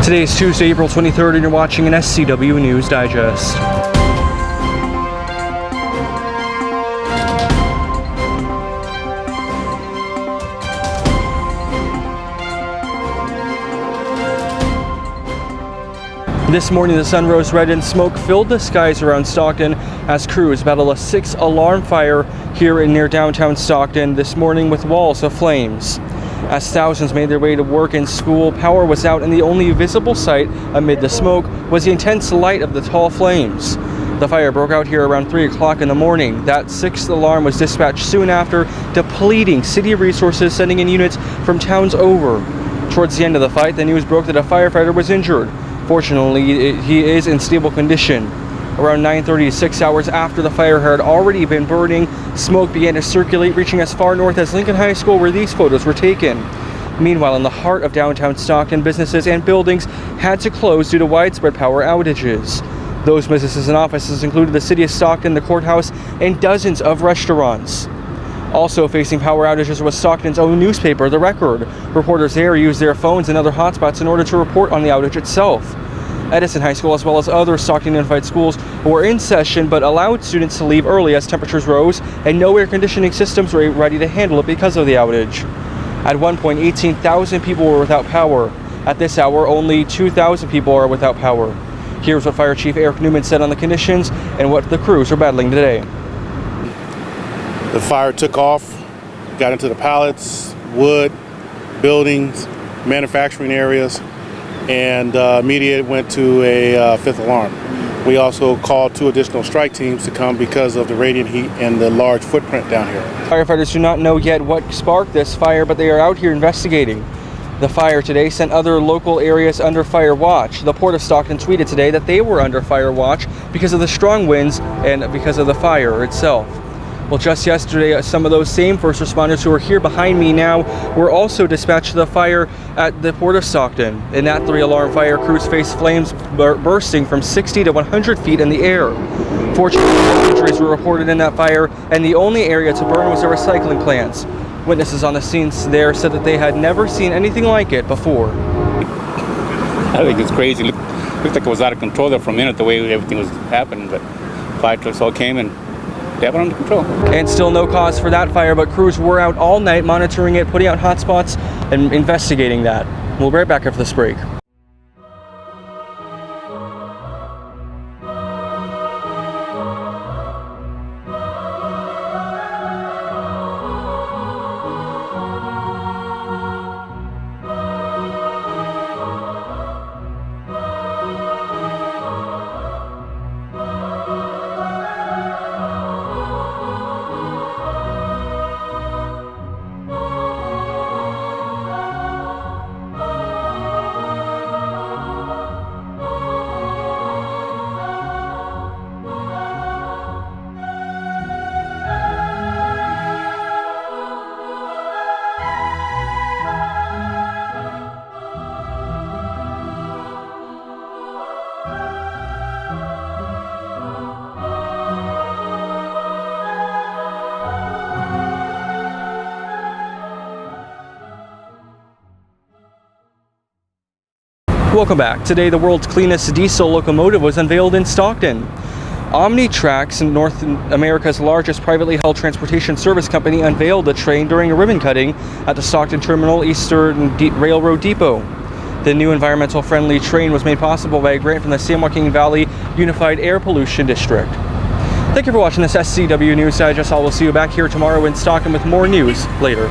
Today is Tuesday, April 23rd, and you're watching an SCW News Digest. This morning, the sun rose red and smoke filled the skies around Stockton as crews battled a 6-alarm fire here near downtown Stockton this morning with walls of flames. As thousands made their way to work and school, power was out and the only visible sight amid the smoke was the intense light of the tall flames. The fire broke out here around 3 o'clock in the morning. That 6th alarm was dispatched soon after, depleting city resources, sending in units from towns over. Towards the end of the fight, the news broke that a firefighter was injured. Fortunately, he is in stable condition. Around 9:30, 6 hours after the fire had already been burning, smoke began to circulate, reaching as far north as Lincoln High School, where these photos were taken. Meanwhile, in the heart of downtown Stockton, businesses and buildings had to close due to widespread power outages. Those businesses and offices included the city of Stockton, the courthouse, and dozens of restaurants. Also facing power outages was Stockton's own newspaper, The Record. Reporters there used their phones and other hotspots in order to report on the outage itself. Edison High School, as well as other Stockton Unified schools, were in session but allowed students to leave early as temperatures rose and no air conditioning systems were ready to handle it because of the outage. At one point, 18,000 people were without power. At this hour, only 2,000 people are without power. Here's what Fire Chief Eric Newman said on the conditions and what the crews are battling today. The fire took off, got into the pallets, wood, buildings, manufacturing areas, and immediately went to a 5th alarm. We also called 2 additional strike teams to come because of the radiant heat and the large footprint down here. Firefighters do not know yet what sparked this fire, but they are out here investigating. The fire today sent other local areas under fire watch. The Port of Stockton tweeted today that they were under fire watch because of the strong winds and because of the fire itself. Well, just yesterday, some of those same first responders who are here behind me now were also dispatched to the fire at the Port of Stockton. In that 3-alarm fire, crews faced flames bursting from 60 to 100 feet in the air. Fortunately, no injuries were reported in that fire, and the only area to burn was a recycling plant. Witnesses on the scenes there said that they had never seen anything like it before. I think it's crazy. It looked like it was out of control there for a minute, the way everything was happening, but fire trucks all came and they have it under control. And still no cause for that fire, but crews were out all night monitoring it, putting out hotspots, and investigating that. We'll be right back after this break. Welcome back. Today, the world's cleanest diesel locomotive was unveiled in Stockton. Omnitrax, North America's largest privately held transportation service company, unveiled the train during a ribbon cutting at the Stockton Terminal Eastern Railroad Depot. The new environmental friendly train was made possible by a grant from the San Joaquin Valley Unified Air Pollution District. Thank you for watching this SCW News Digest. I will see you back here tomorrow in Stockton with more news later.